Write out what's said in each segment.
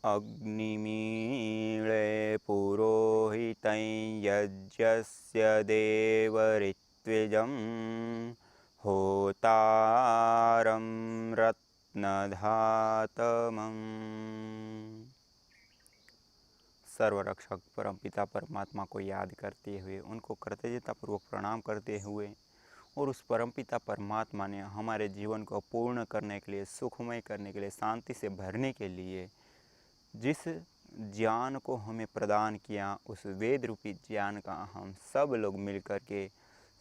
अग्निमीळे पुरोहितं यज्ञस्य देवऋत्विजं होतारं रत्नधातमम्। सर्वरक्षक परमपिता परमात्मा को याद करते हुए, उनको कृतज्ञतापूर्वक प्रणाम करते हुए और उस परमपिता परमात्मा ने हमारे जीवन को पूर्ण करने के लिए, सुखमय करने के लिए, शांति से भरने के लिए जिस ज्ञान को हमें प्रदान किया, उस वेद रूपी ज्ञान का हम सब लोग मिलकर के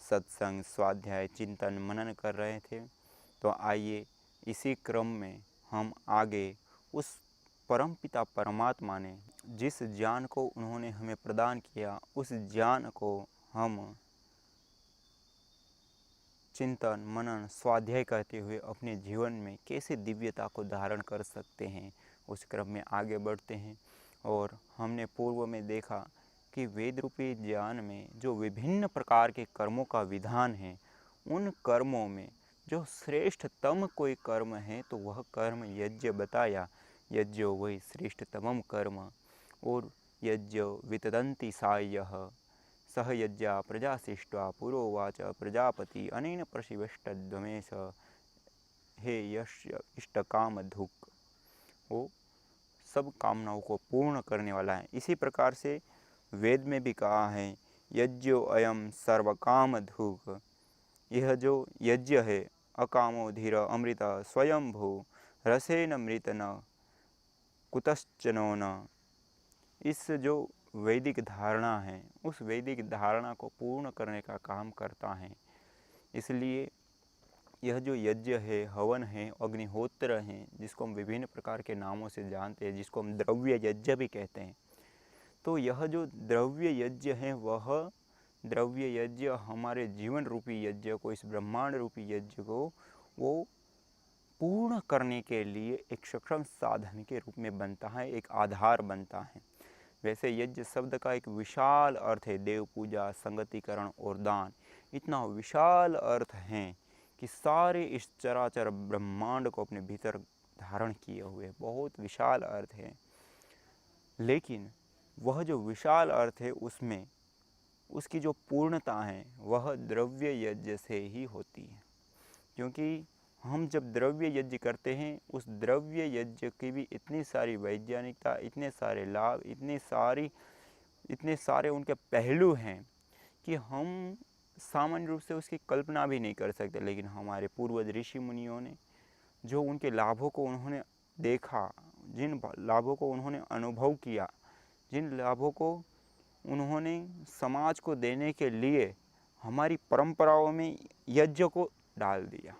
सत्संग, स्वाध्याय, चिंतन, मनन कर रहे थे। तो आइए इसी क्रम में हम आगे उस परमपिता परमात्मा ने जिस ज्ञान को उन्होंने हमें प्रदान किया, उस ज्ञान को हम चिंतन, मनन, स्वाध्याय करते हुए अपने जीवन में कैसे दिव्यता को धारण कर सकते हैं, उस क्रम में आगे बढ़ते हैं। और हमने पूर्व में देखा कि वेद रूपी ज्ञान में जो विभिन्न प्रकार के कर्मों का विधान है, उन कर्मों में जो श्रेष्ठतम कोई कर्म है तो वह कर्म यज्ञ बताया। यज्ञ वही श्रेष्ठतमम कर्म। और यज्ञ वितदन्ति सायः सह यज्ञा प्रजा शिष्टा पुरोवाच प्रजापति अनेन प्रशिविष्टध्वमेश हे यस्य इष्टकाम धुक्। वो सब कामनाओं को पूर्ण करने वाला है। इसी प्रकार से वेद में भी कहा है यज्ञो अयम सर्वकाम धुक्। यह जो यज्ञ है अकामो धीर अमृत स्वयंभू रसेन मृत न कुतश्चनो न। इस जो वैदिक धारणा है, उस वैदिक धारणा को पूर्ण करने का काम करता है। इसलिए यह जो यज्ञ है, हवन है, अग्निहोत्र हैं, जिसको हम विभिन्न प्रकार के नामों से जानते हैं, जिसको हम द्रव्य यज्ञ भी कहते हैं। तो यह जो द्रव्य यज्ञ है, वह द्रव्य यज्ञ हमारे जीवन रूपी यज्ञ को, इस ब्रह्मांड रूपी यज्ञ को वो पूर्ण करने के लिए एक सक्षम साधन के रूप में बनता है, एक आधार बनता है। वैसे यज्ञ शब्द का एक विशाल अर्थ है, देव पूजा, संगतिकरण और दान। इतना विशाल अर्थ है कि सारे इस चराचर ब्रह्मांड को अपने भीतर धारण किए हुए बहुत विशाल अर्थ है। लेकिन वह जो विशाल अर्थ है, उसमें उसकी जो पूर्णता है वह द्रव्य यज्ञ से ही होती है। क्योंकि हम जब द्रव्य यज्ञ करते हैं, उस द्रव्य यज्ञ की भी इतनी सारी वैज्ञानिकता, इतने सारे लाभ, इतने सारे उनके पहलू हैं कि हम सामान्य रूप से उसकी कल्पना भी नहीं कर सकते। लेकिन हमारे पूर्वज ऋषि मुनियों ने जो उनके लाभों को उन्होंने देखा, जिन लाभों को उन्होंने अनुभव किया, जिन लाभों को उन्होंने समाज को देने के लिए हमारी परंपराओं में यज्ञ को डाल दिया।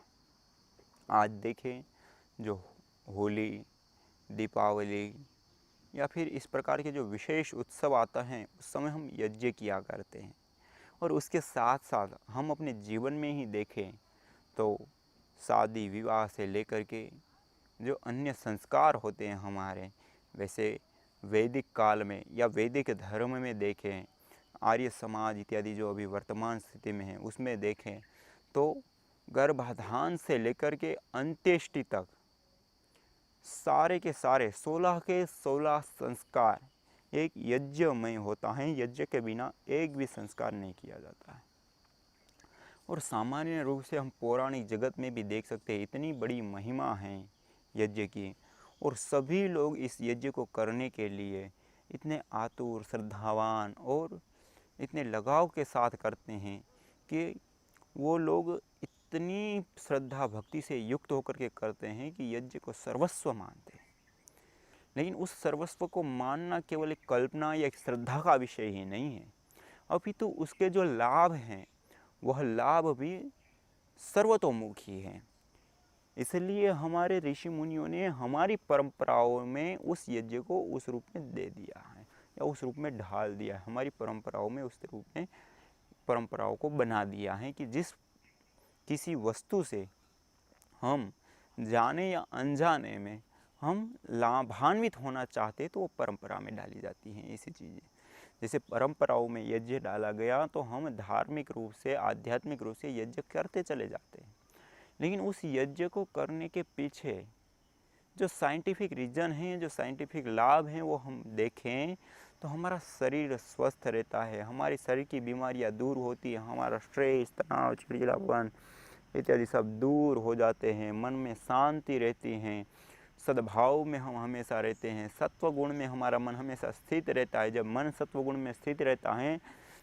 आज देखें, जो होली, दीपावली या फिर इस प्रकार के जो विशेष उत्सव आता है, उस समय हम यज्ञ किया करते हैं। और उसके साथ साथ हम अपने जीवन में ही देखें तो शादी विवाह से लेकर के जो अन्य संस्कार होते हैं हमारे, वैसे वैदिक काल में या वैदिक धर्म में देखें, आर्य समाज इत्यादि जो अभी वर्तमान स्थिति में है उसमें देखें तो गर्भाधान से लेकर के अंत्येष्टि तक सारे के सारे 16 के 16 संस्कार एक यज्ञमय होता है। यज्ञ के बिना एक भी संस्कार नहीं किया जाता है। और सामान्य रूप से हम पौराणिक जगत में भी देख सकते हैं, इतनी बड़ी महिमा है यज्ञ की, और सभी लोग इस यज्ञ को करने के लिए इतने आतुर, श्रद्धावान और इतने लगाव के साथ करते हैं कि वो लोग इतनी श्रद्धा भक्ति से युक्त होकर के करते हैं कि यज्ञ को सर्वस्व मानते हैं। लेकिन उस सर्वस्व को मानना केवल एक कल्पना या एक श्रद्धा का विषय ही नहीं है, अपितु उसके जो लाभ हैं वह लाभ भी सर्वतोमुखी हैं। इसलिए हमारे ऋषि मुनियों ने हमारी परंपराओं में उस यज्ञ को उस रूप में दे दिया है या उस रूप में ढाल दिया है। हमारी परंपराओं में उस रूप में परंपराओं को बना दिया है कि जिस किसी वस्तु से हम जाने या अनजाने में हम लाभान्वित होना चाहते तो वो परंपरा में डाली जाती हैं ऐसी चीज़ें। जैसे परंपराओं में यज्ञ डाला गया तो हम धार्मिक रूप से, आध्यात्मिक रूप से यज्ञ करते चले जाते हैं। लेकिन उस यज्ञ को करने के पीछे जो साइंटिफिक रीज़न हैं, जो साइंटिफिक लाभ हैं, वो हम देखें तो हमारा शरीर स्वस्थ रहता है, हमारे शरीर की बीमारियां दूर होती है, हमारा स्ट्रेस, तनाव, चिड़चिड़ापन इत्यादि सब दूर हो जाते हैं, मन में शांति रहती है, सद्भाव में हम हमेशा रहते हैं, सत्व गुण में हमारा मन हमेशा स्थित रहता है। जब मन सत्व गुण में स्थित रहता है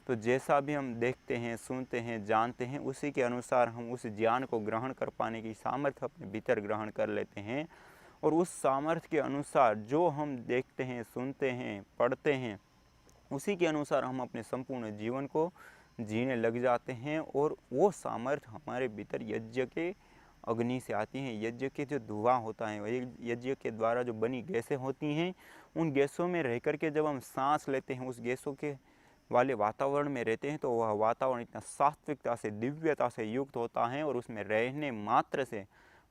तो जैसा भी हम देखते हैं, सुनते हैं, जानते हैं, उसी के अनुसार हम उस ज्ञान को ग्रहण कर पाने की सामर्थ्य अपने भीतर ग्रहण कर लेते हैं। और उस सामर्थ्य के अनुसार जो हम देखते हैं, सुनते हैं, पढ़ते हैं, उसी के अनुसार हम अपने संपूर्ण जीवन को जीने लग जाते हैं। और वो सामर्थ्य हमारे भीतर यज्ञ के अग्नि से आती हैं। यज्ञ के जो धुआं होता है, यज्ञ के द्वारा जो बनी गैसें होती हैं, उन गैसों में रह कर के जब हम सांस लेते हैं, उस गैसों के वाले वातावरण में रहते हैं, तो वह वातावरण इतना सात्विकता से, दिव्यता से युक्त होता है। और उसमें रहने मात्र से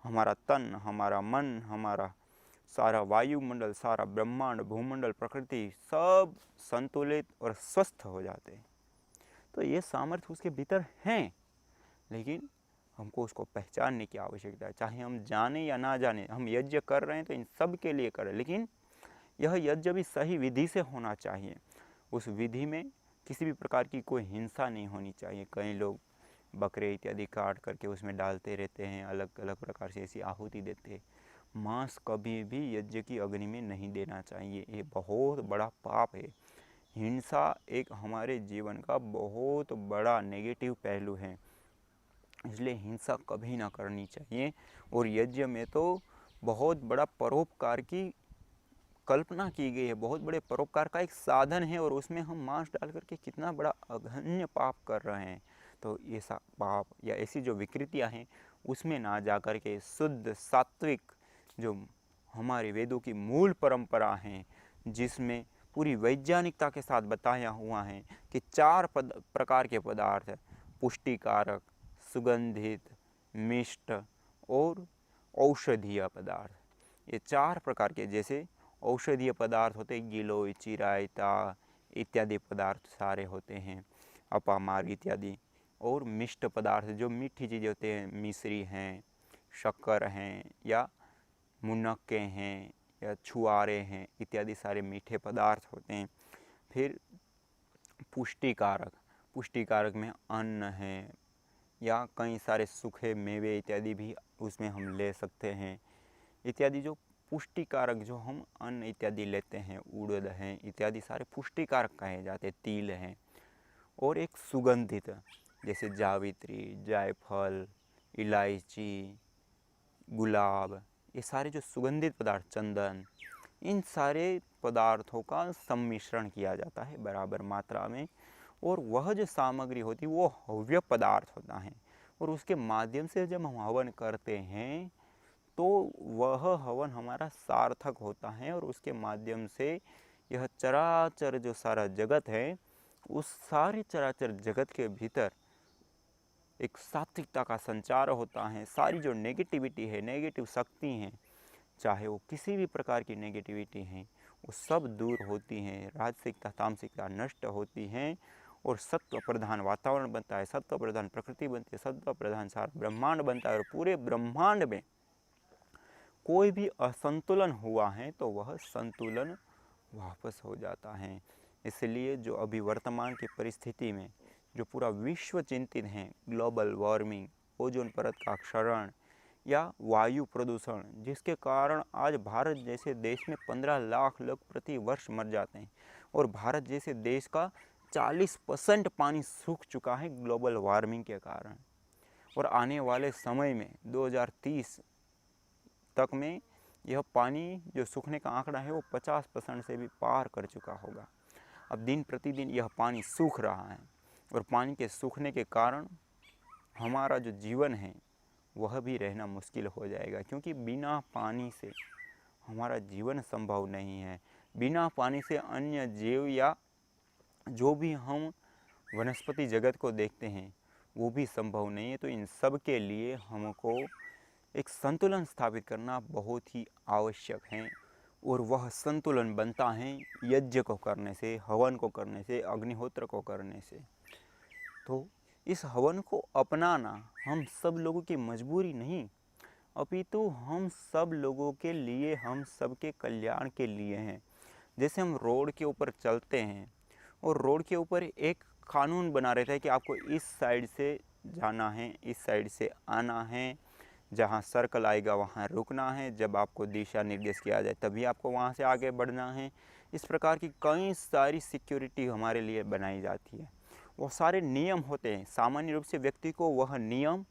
हमारा तन, हमारा मन, हमारा सारा वायुमंडल, सारा ब्रह्मांड, भूमंडल, प्रकृति सब संतुलित और स्वस्थ हो जाते हैं। तो ये सामर्थ्य उसके भीतर हैं, लेकिन हमको उसको पहचानने की आवश्यकता है। चाहे हम जाने या ना जाने, हम यज्ञ कर रहे हैं तो इन सब के लिए करें, लेकिन यह यज्ञ भी सही विधि से होना चाहिए। उस विधि में किसी भी प्रकार की कोई हिंसा नहीं होनी चाहिए। कई लोग बकरे इत्यादि काट करके उसमें डालते रहते हैं, अलग अलग प्रकार से ऐसी आहुति देते हैं। मांस कभी भी यज्ञ की अग्नि में नहीं देना चाहिए, ये बहुत बड़ा पाप है। हिंसा एक हमारे जीवन का बहुत बड़ा नेगेटिव पहलू है, इसलिए हिंसा कभी ना करनी चाहिए। और यज्ञ में तो बहुत बड़ा परोपकार की कल्पना की गई है, बहुत बड़े परोपकार का एक साधन है, और उसमें हम मांस डाल करके कितना बड़ा अघन्य पाप कर रहे हैं। तो ऐसा पाप या ऐसी जो विकृतियां हैं उसमें ना जा कर के शुद्ध सात्विक जो हमारे वेदों की मूल परंपरा हैं, जिसमें पूरी वैज्ञानिकता के साथ बताया हुआ है कि 4 प्रकार के पदार्थ, पुष्टिकारक, सुगंधित, मिष्ट और औषधीय पदार्थ, ये 4 प्रकार के, जैसे औषधीय पदार्थ होते हैं गिलोय, चिरायता इत्यादि पदार्थ सारे होते हैं, अपामार इत्यादि। और मिष्ट पदार्थ जो मीठी चीज़ें होते हैं, मिश्री हैं, शक्कर हैं, या मुनक्के हैं, या छुआरे हैं, इत्यादि सारे मीठे पदार्थ होते हैं। फिर पुष्टिकारक, पुष्टिकारक में अन्न है, या कई सारे सूखे मेवे इत्यादि भी उसमें हम ले सकते हैं। इत्यादि जो पुष्टिकारक जो हम अन्न इत्यादि लेते हैं, उड़द हैं इत्यादि सारे पुष्टिकारक कहे जाते हैं, तिल हैं। और एक सुगंधित, जैसे जावित्री, जायफल, इलायची, गुलाब, ये सारे जो सुगंधित पदार्थ, चंदन, इन सारे पदार्थों का सम्मिश्रण किया जाता है बराबर मात्रा में। और वह जो सामग्री होती है वो हव्य पदार्थ होता है, और उसके माध्यम से जब हम हवन करते हैं तो वह हवन हमारा सार्थक होता है। और उसके माध्यम से यह चराचर जो सारा जगत है, उस सारे चराचर जगत के भीतर एक सात्विकता का संचार होता है। सारी जो नेगेटिविटी है, नेगेटिव शक्ति हैं, चाहे वो किसी भी प्रकार की नेगेटिविटी हैं, वो सब दूर होती हैं, राजसिकता, तामसिकता नष्ट होती हैं, और सत्व प्रधान वातावरण बनता है, सत्व प्रधान प्रकृति बनती है, सत्व प्रधान सारा ब्रह्मांड बनता है। और पूरे ब्रह्मांड में कोई भी असंतुलन हुआ है तो वह संतुलन वापस हो जाता है। इसलिए जो अभी वर्तमान की परिस्थिति में जो पूरा विश्व चिंतित है, ग्लोबल वार्मिंग, ओजोन परत का क्षरण, या वायु प्रदूषण, जिसके कारण आज भारत जैसे देश में 15 लाख लोग प्रति वर्ष मर जाते हैं, और भारत जैसे देश का 40% पानी सूख चुका है ग्लोबल वार्मिंग के कारण। और आने वाले समय में 2030 तक में यह पानी जो सूखने का आंकड़ा है वो 50% से भी पार कर चुका होगा। अब दिन प्रतिदिन यह पानी सूख रहा है, और पानी के सूखने के कारण हमारा जो जीवन है वह भी रहना मुश्किल हो जाएगा, क्योंकि बिना पानी से हमारा जीवन संभव नहीं है। बिना पानी से अन्य जीव या जो भी हम वनस्पति जगत को देखते हैं वो भी संभव नहीं है। तो इन सब के लिए हमको एक संतुलन स्थापित करना बहुत ही आवश्यक है, और वह संतुलन बनता है यज्ञ को करने से, हवन को करने से, अग्निहोत्र को करने से। तो इस हवन को अपनाना हम सब लोगों की मजबूरी नहीं, अपितु हम सब लोगों के लिए, हम सबके कल्याण के लिए हैं। जैसे हम रोड के ऊपर चलते हैं और रोड के ऊपर एक कानून बना रहता है कि आपको इस साइड से जाना है, इस साइड से आना है, जहाँ सर्कल आएगा वहाँ रुकना है, जब आपको दिशा निर्देश किया जाए तभी आपको वहाँ से आगे बढ़ना है। इस प्रकार की कई सारी सिक्योरिटी हमारे लिए बनाई जाती है। वो सारे नियम होते हैं। सामान्य रूप से व्यक्ति को वह नियम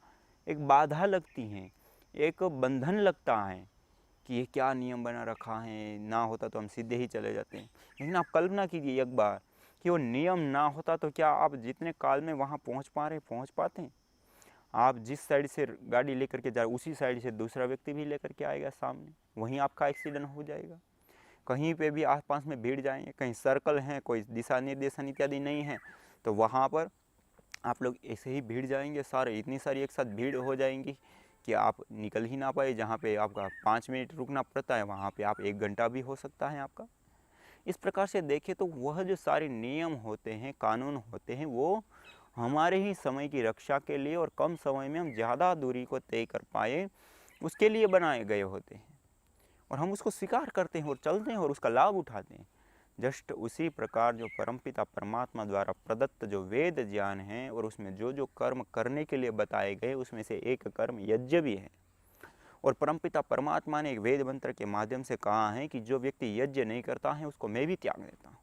एक बाधा लगती हैं, एक बंधन लगता है कि ये क्या नियम बना रखा है, ना होता तो हम सीधे ही चले जाते हैं। लेकिन आप कल्पना कीजिए एक बार कि वो नियम ना होता तो क्या आप जितने काल में वहाँ पहुँच पाते हैं? आप जिस साइड से गाड़ी लेकर के जा रहे उसी साइड से दूसरा व्यक्ति भी लेकर के आएगा सामने, वहीं आपका एक्सीडेंट हो जाएगा। कहीं पे भी आसपास में भीड़ जाएंगे, कहीं सर्कल है, कोई दिशा निर्देशन इत्यादि नहीं है, तो वहाँ पर आप लोग ऐसे ही भीड़ जाएंगे, सारे इतनी सारी एक साथ भीड़ हो जाएंगी कि आप निकल ही ना पाए। जहाँ पे आपका 5 मिनट रुकना पड़ता है वहाँ पे आप 1 घंटा भी हो सकता है आपका। इस प्रकार से देखें तो वह जो सारे नियम होते हैं, कानून होते हैं, वो हमारे ही समय की रक्षा के लिए और कम समय में हम ज़्यादा दूरी को तय कर पाए उसके लिए बनाए गए होते हैं, और हम उसको स्वीकार करते हैं और चलते हैं और उसका लाभ उठाते हैं। जस्ट उसी प्रकार जो परमपिता परमात्मा द्वारा प्रदत्त जो वेद ज्ञान है और उसमें जो जो कर्म करने के लिए बताए गए उसमें से एक कर्म यज्ञ भी है। और परमपिता परमात्मा ने एक वेद मंत्र के माध्यम से कहा है कि जो व्यक्ति यज्ञ नहीं करता है उसको मैं भी त्याग देता हूँ।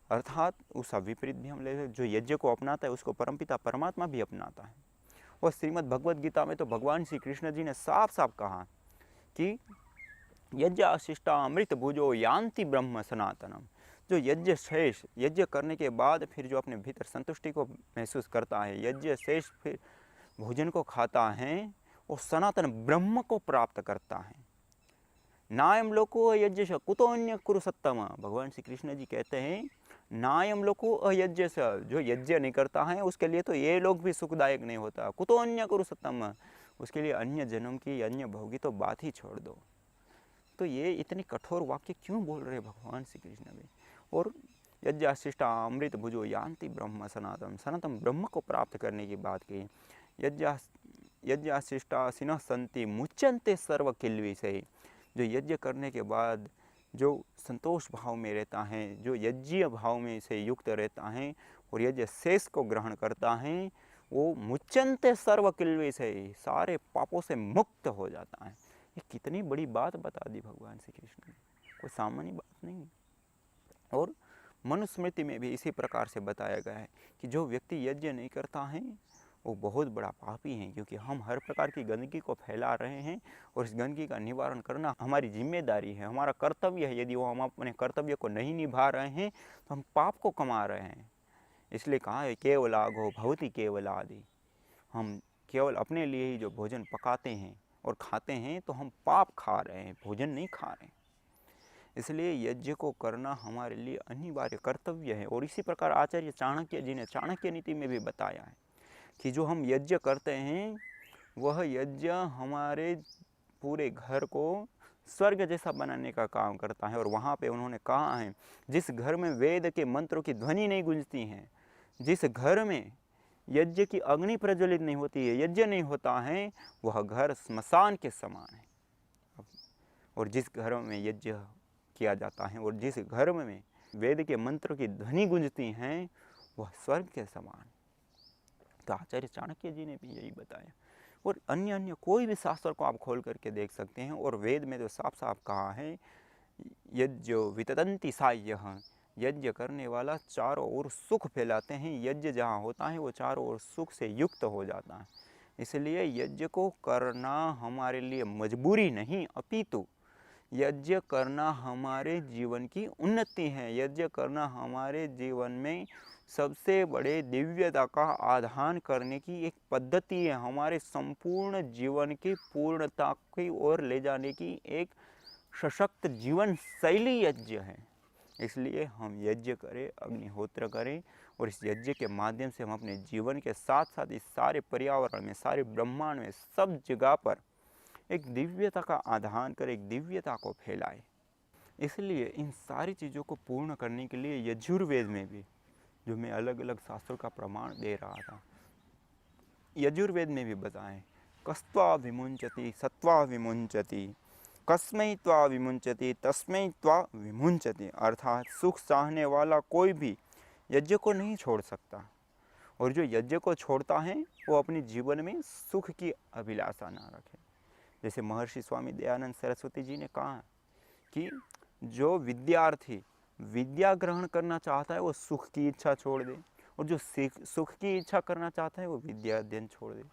अर्थात उसका विपरीत भी हम ले, जो यज्ञ को अपनाता है उसको परमपिता परमात्मा भी अपनाता है। और श्रीमद् भगवद गीता में तो भगवान श्री कृष्ण जी ने साफ साफ कहा कि यज्ञ शिष्टा अमृत भुजो यान्ति ब्रह्म सनातनम। जो यज्ञ शेष, यज्ञ करने के बाद फिर जो अपने भीतर संतुष्टि को महसूस करता है, यज्ञ शेष फिर भोजन को खाता है, वो सनातन ब्रह्म को प्राप्त करता है। नायम लोको अयज्ञ स कुतो अन्य कुरु सत्तम। भगवान श्री कृष्ण जी कहते हैं नायम लोको अयज्ञ स, जो यज्ञ नहीं करता है उसके लिए तो ये लोग भी सुखदायक नहीं होता। कुतो अन्य कुरु सत्तम, उसके लिए अन्य जन्म की, अन्य भोग की तो बात ही छोड़ दो। तो ये इतने कठोर वाक्य क्यों बोल रहे भगवान श्री कृष्ण भी? और यज्ञाशिष्टा अमृत भुजो यान्ति ब्रह्म सनातन, सनातन ब्रह्म को प्राप्त करने की बात की। यज्ञाशिष्टा सिनः संति मुच्यन्ते सर्व किल्वी से, जो यज्ञ करने के बाद जो संतोष भाव में रहता है, जो यज्ञीय भाव में से युक्त रहता है और यज्ञ शेष को ग्रहण करता है, वो मुच्यन्ते सर्व किल्वी से, सारे पापों से मुक्त हो जाता है। ये कितनी बड़ी बात बता दी भगवान श्री कृष्ण ने, कोई सामान्य बात नहीं। और मनुस्मृति में भी इसी प्रकार से बताया गया है कि जो व्यक्ति यज्ञ नहीं करता है वो बहुत बड़ा पापी है, क्योंकि हम हर प्रकार की गंदगी को फैला रहे हैं और इस गंदगी का निवारण करना हमारी जिम्मेदारी है, हमारा कर्तव्य है। यदि वो हम अपने कर्तव्य को नहीं निभा रहे हैं तो हम पाप को कमा रहे हैं। इसलिए कहा है केवलाघो भवति केवलादि, हम केवल अपने लिए ही जो भोजन पकाते हैं और खाते हैं तो हम पाप खा रहे हैं, भोजन नहीं खा रहे हैं। इसलिए यज्ञ को करना हमारे लिए अनिवार्य कर्तव्य है। और इसी प्रकार आचार्य चाणक्य जी ने चाणक्य नीति में भी बताया है कि जो हम यज्ञ करते हैं वह यज्ञ हमारे पूरे घर को स्वर्ग जैसा बनाने का काम करता है। और वहाँ पे उन्होंने कहा है जिस घर में वेद के मंत्रों की ध्वनि नहीं गूंजती है, जिस घर में यज्ञ की अग्नि प्रज्वलित नहीं होती है, यज्ञ नहीं होता है, वह घर स्मशान के समान है। और जिस घर में यज्ञ किया जाता है और जिस घर में वेद के मंत्र की ध्वनि गूंजती हैं वह स्वर्ग के समान। तो आचार्य चाणक्य जी ने भी यही बताया। और अन्य अन्य कोई भी शास्त्र को आप खोल करके देख सकते हैं। और वेद में तो साफ साफ कहा है यज्ञ वितदंति साय्यः, यज्ञ करने वाला चारों ओर सुख फैलाते हैं। यज्ञ जहाँ होता है वो चारों ओर सुख से युक्त हो जाता है। इसलिए यज्ञ को करना हमारे लिए मजबूरी नहीं, अपितु यज्ञ करना हमारे जीवन की उन्नति है। यज्ञ करना हमारे जीवन में सबसे बड़े दिव्यता का आधान करने की एक पद्धति है, हमारे संपूर्ण जीवन की पूर्णता की ओर ले जाने की एक सशक्त जीवन शैली यज्ञ है। इसलिए हम यज्ञ करें, अग्निहोत्र करें, और इस यज्ञ के माध्यम से हम अपने जीवन के साथ साथ इस सारे पर्यावरण में, सारे ब्रह्मांड में, सब जगह पर एक दिव्यता का आधान कर एक दिव्यता को फैलाए। इसलिए इन सारी चीज़ों को पूर्ण करने के लिए यजुर्वेद में भी, जो मैं अलग अलग शास्त्रों का प्रमाण दे रहा था, यजुर्वेद में भी बताएं कस्त्वा विमुंचति सत्वा विमुंचति कस्मै त्वा विमुंचति तस्मै त्वा विमुंचति। अर्थात सुख चाहने वाला कोई भी यज्ञ को नहीं छोड़ सकता, और जो यज्ञ को छोड़ता है वो अपने जीवन में सुख की अभिलाषा ना रखे। जैसे महर्षि स्वामी दयानंद सरस्वती जी ने कहा कि जो विद्यार्थी विद्या ग्रहण करना चाहता है वो सुख की इच्छा छोड़ दे, और जो सुख की इच्छा करना चाहता है वो विद्या अध्ययन छोड़ दे,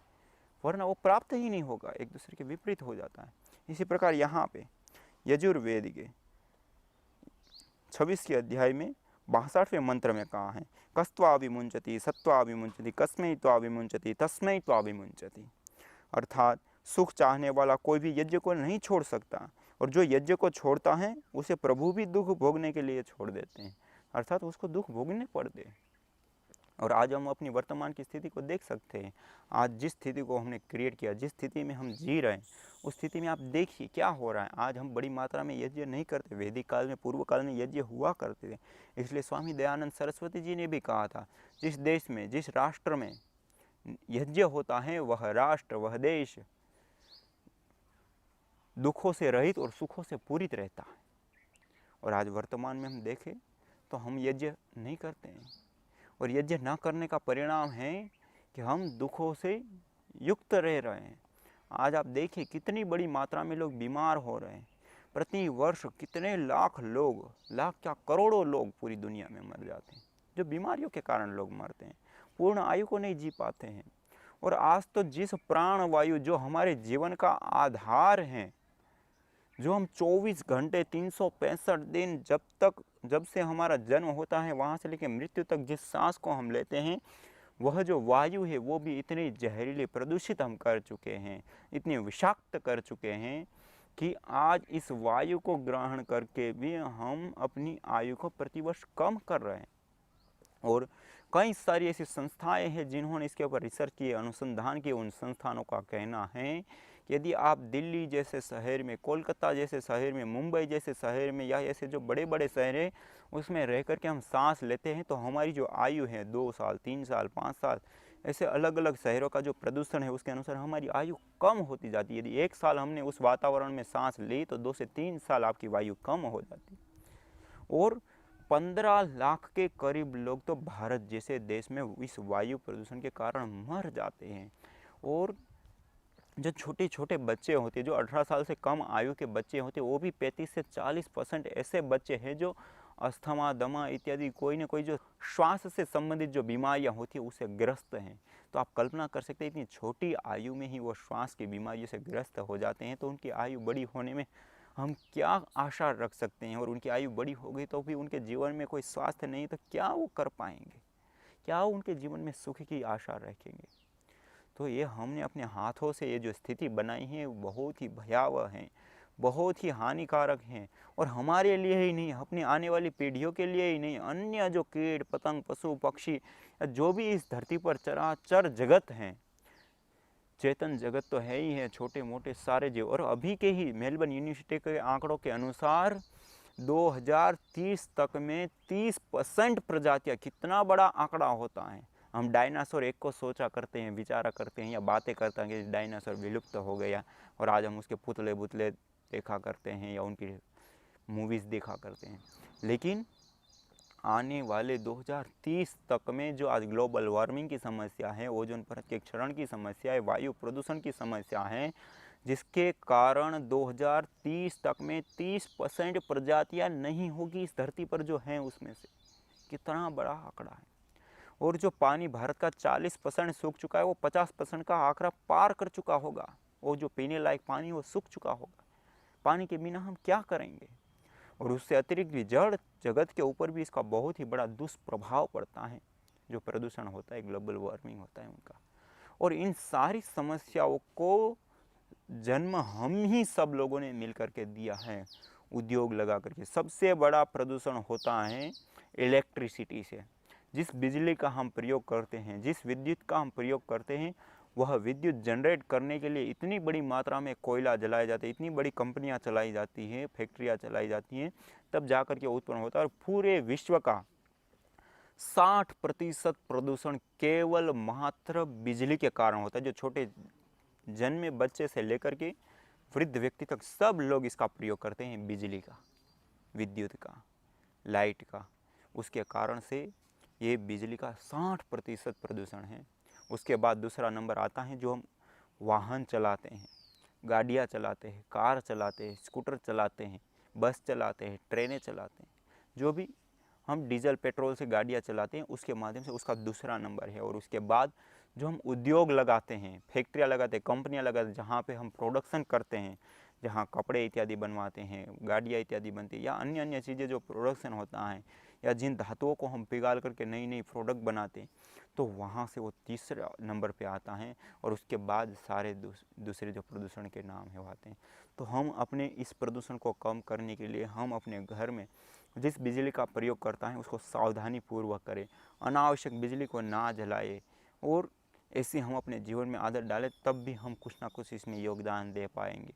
वरना वो प्राप्त ही नहीं होगा, एक दूसरे के विपरीत हो जाता है। इसी प्रकार यहाँ पे यजुर्वेद के 26वें अध्याय में 62वें मंत्र में कहा है कस्त्वा विमुंचति सत्वा विमुंचति कस्मै त्वा विमुंचति तस्मै त्वा विमुंचति। अर्थात सुख चाहने वाला कोई भी यज्ञ को नहीं छोड़ सकता, और जो यज्ञ को छोड़ता है उसे प्रभु भी दुख भोगने के लिए छोड़ देते हैं, अर्थात उसको दुख भोगने पड़ते हैं। और आज हम अपनी वर्तमान की स्थिति को देख सकते हैं। आज जिस स्थिति को हमने क्रिएट किया, जिस स्थिति में हम जी रहे हैं, उस स्थिति में आप देखिए क्या हो रहा है। आज हम बड़ी मात्रा में यज्ञ नहीं करते, वैदिक काल में पूर्व काल में यज्ञ हुआ करते थे। इसलिए स्वामी दयानंद सरस्वती जी ने भी कहा था, जिस देश में जिस राष्ट्र में यज्ञ होता है वह राष्ट्र वह देश दुखों से रहित और सुखों से पूरित रहता है। और आज वर्तमान में हम देखें तो हम यज्ञ नहीं करते हैं, और यज्ञ न करने का परिणाम है कि हम दुखों से युक्त रह रहे हैं। आज आप देखिए कितनी बड़ी मात्रा में लोग बीमार हो रहे हैं। प्रति वर्ष कितने लाख लोग, लाख क्या करोड़ों लोग पूरी दुनिया में मर जाते हैं, जो बीमारियों के कारण लोग मरते हैं, पूर्ण आयु को नहीं जी पाते हैं। और आज तो जिस प्राण वायु जो हमारे जीवन का आधार है, जो हम 24 घंटे 365 दिन जब से हमारा जन्म होता है वहाँ से लेकर मृत्यु तक जिस सांस को हम लेते हैं, वह जो वायु है वो भी इतनी जहरीली प्रदूषित हम कर चुके हैं, इतनी विषाक्त कर चुके हैं कि आज इस वायु को ग्रहण करके भी हम अपनी आयु को प्रतिवर्ष कम कर रहे हैं। और कई सारी ऐसी संस्थाएं हैं जिन्होंने इसके ऊपर रिसर्च किए, अनुसंधान किए। उन संस्थानों का कहना है कि यदि आप दिल्ली जैसे शहर में, कोलकाता जैसे शहर में, मुंबई जैसे शहर में, या ऐसे जो बड़े बड़े शहर हैं उसमें रह कर के हम सांस लेते हैं, तो हमारी जो आयु है 2 साल 3 साल 5 साल, ऐसे अलग अलग शहरों का जो प्रदूषण है उसके अनुसार हमारी आयु कम होती जाती है। यदि 1 साल हमने उस वातावरण में सांस ली तो 2 से 3 साल आपकी आयु कम हो जाती। और 15 लाख के करीब लोग तो भारत जैसे देश में इस वायु प्रदूषण के कारण मर जाते हैं। और जो छोटे छोटे बच्चे होते हैं, जो 18 साल से कम आयु के बच्चे होते हैं, वो भी 35 से 40% ऐसे बच्चे हैं जो अस्थमा, दमा इत्यादि कोई ना कोई जो श्वास से संबंधित जो बीमारियां होती है उससे ग्रस्त हैं। तो आप कल्पना कर सकते हैं इतनी छोटी आयु में ही वो श्वास की बीमारियों से ग्रस्त हो जाते हैं, तो उनकी आयु बड़ी होने में हम क्या आशा रख सकते हैं। और उनकी आयु बड़ी हो गई तो भी उनके जीवन में कोई स्वास्थ्य नहीं, तो क्या वो कर पाएंगे, क्या उनके जीवन में सुख की आशा रखेंगे। तो ये हमने अपने हाथों से ये जो स्थिति बनाई है वो बहुत ही भयावह है, बहुत ही हानिकारक हैं। और हमारे लिए ही नहीं, अपनी आने वाली पीढ़ियों के लिए ही नहीं, अन्य जो कीट पतंग पशु पक्षी जो भी इस धरती पर चराचर जगत हैं, चेतन जगत तो है ही है, छोटे मोटे सारे जीव। और अभी के ही मेलबर्न यूनिवर्सिटी के आंकड़ों के अनुसार 2030 तक में 30% प्रजातियां, कितना बड़ा आंकड़ा होता है। हम डायनासोर एक को सोचा करते हैं, विचारा करते हैं या बातें करते हैं कि डायनासोर विलुप्त हो गया, और आज हम उसके पुतले बुतले देखा करते हैं या उनकी मूवीज़ देखा करते हैं। लेकिन आने वाले 2030 तक में जो आज ग्लोबल वार्मिंग की समस्या है, ओजोन परत के क्षरण की समस्या है, वायु प्रदूषण की समस्या है, जिसके कारण 2030 तक में 30% प्रजातियां नहीं होगी इस धरती पर जो हैं उसमें से। कितना बड़ा आंकड़ा है। और जो पानी भारत का 40% सूख चुका है, वो 50% का आंकड़ा पार कर चुका होगा। वो जो पीने लायक पानी वो सूख चुका होगा। पानी के बिना हम क्या करेंगे। और उससे अतिरिक्त भी जड़ जगत के ऊपर भी इसका बहुत ही बड़ा दुष्प्रभाव पड़ता है, जो प्रदूषण होता है, ग्लोबल वार्मिंग होता है उनका। और इन सारी समस्याओं को जन्म हम ही सब लोगों ने मिल करके दिया है, उद्योग लगा करके। सबसे बड़ा प्रदूषण होता है इलेक्ट्रिसिटी से। जिस बिजली का हम प्रयोग करते हैं, जिस विद्युत का हम प्रयोग करते हैं, वह विद्युत जनरेट करने के लिए इतनी बड़ी मात्रा में कोयला जलाया जाता है, इतनी बड़ी कंपनियां चलाई जाती हैं, फैक्ट्रियां चलाई जाती हैं, तब जाकर के उत्पन्न होता है। और पूरे विश्व का 60% प्रदूषण केवल मात्र बिजली के कारण होता है। जो छोटे जन्मे बच्चे से लेकर के वृद्ध व्यक्ति तक सब लोग इसका प्रयोग करते हैं, बिजली का, विद्युत का, लाइट का। उसके कारण से ये बिजली का 60% प्रदूषण है। उसके बाद दूसरा नंबर आता है जो हम वाहन चलाते हैं, गाड़ियाँ चलाते हैं, कार चलाते हैं, स्कूटर चलाते हैं, बस चलाते हैं, ट्रेनें चलाते हैं, जो भी हम डीजल पेट्रोल से गाड़ियाँ चलाते हैं उसके माध्यम से उसका दूसरा नंबर है। और उसके बाद जो हम उद्योग लगाते हैं, फैक्ट्रियाँ लगाते हैं, कंपनियाँ लगाते हैं, जहाँ पे हम प्रोडक्शन करते हैं, जहाँ कपड़े इत्यादि बनवाते हैं, गाड़ियाँ इत्यादि बनती है, या अन्य अन्य चीज़ें जो प्रोडक्शन होता है, या जिन धातुओं को हम पिघाल करके नई नई प्रोडक्ट बनाते हैं, तो वहाँ से वो तीसरा नंबर पे आता है। और उसके बाद सारे दूसरे जो प्रदूषण के नाम है वो आते हैं। तो हम अपने इस प्रदूषण को कम करने के लिए हम अपने घर में जिस बिजली का प्रयोग करता है उसको सावधानी पूर्वक करें, अनावश्यक बिजली को ना जलाए, और ऐसे हम अपने जीवन में आदत डालें, तब भी हम कुछ ना कुछ इसमें योगदान दे पाएंगे।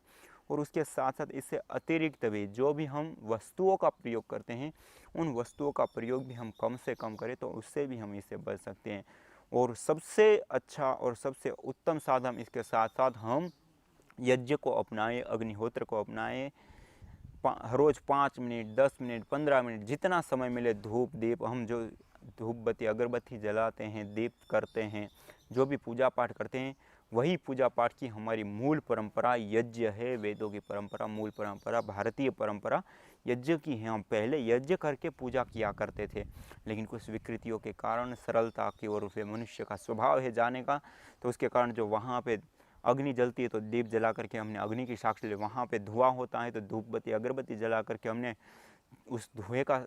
और उसके साथ साथ इससे अतिरिक्त भी जो भी हम वस्तुओं का प्रयोग करते हैं, उन वस्तुओं का प्रयोग भी हम कम से कम करें, तो उससे भी हम इससे बच सकते हैं। और सबसे अच्छा और सबसे उत्तम साधन इसके साथ साथ हम यज्ञ को अपनाएं, अग्निहोत्र को अपनाएं। हर रोज़ 5 मिनट, 10 मिनट, 15 मिनट, जितना समय मिले धूप दीप, हम जो धूप बत्ती अगरबत्ती जलाते हैं, दीप करते हैं, जो भी पूजा पाठ करते हैं, वही पूजा पाठ की हमारी मूल परंपरा यज्ञ है। वेदों की परंपरा, मूल परंपरा, भारतीय परंपरा यज्ञ की है। हम पहले यज्ञ करके पूजा किया करते थे, लेकिन कुछ विकृतियों के कारण, सरलता की ओर से मनुष्य का स्वभाव है जाने का, तो उसके कारण जो वहाँ पे अग्नि जलती है तो दीप जला करके हमने अग्नि की साक्षी ली, वहाँ पे धुआं होता है तो धूप बत्ती अगरबत्ती जला करके हमने उस धुएं का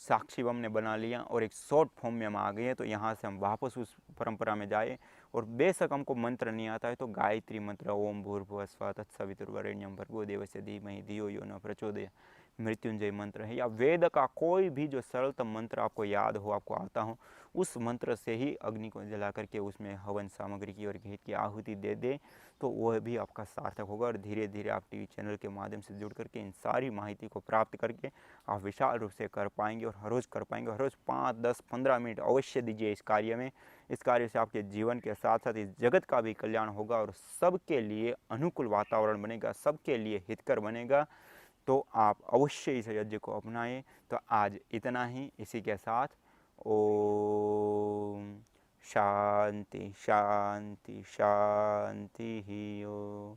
साक्षी हमने बना लिया, और एक शॉर्ट फॉर्म में हम आ गए हैं। तो यहाँ से हम वापस उस परंपरा में जाए। और बेशक हमको मंत्र नहीं आता है तो गायत्री मंत्र, ओम भूर्भुवः स्वः तत्सवितुर्वरेण्यं भर्गो देवस्य धीमहि धियो यो न प्रचोदयात्, मृत्युंजय मंत्र है, या वेद का कोई भी जो सरलतम मंत्र आपको याद हो, आपको आता हो, उस मंत्र से ही अग्नि को जला करके उसमें हवन सामग्री की और घी की आहुति दे दे, तो वह भी आपका सार्थक होगा। और धीरे धीरे आप टीवी चैनल के माध्यम से जुड़ करके इन सारी माहिती को प्राप्त करके आप विशाल रूप से कर पाएंगे, और हर रोज़ कर पाएंगे। हर रोज़ 5, 10, 15 मिनट अवश्य दीजिए इस कार्य में। इस कार्य से आपके जीवन के साथ साथ इस जगत का भी कल्याण होगा, और सबके लिए अनुकूल वातावरण बनेगा, सबके लिए हितकर बनेगा। तो आप अवश्य इस यज्ञ को अपनाएं। तो आज इतना ही। इसी के साथ ओम शांति शांति शांति ही। ओम।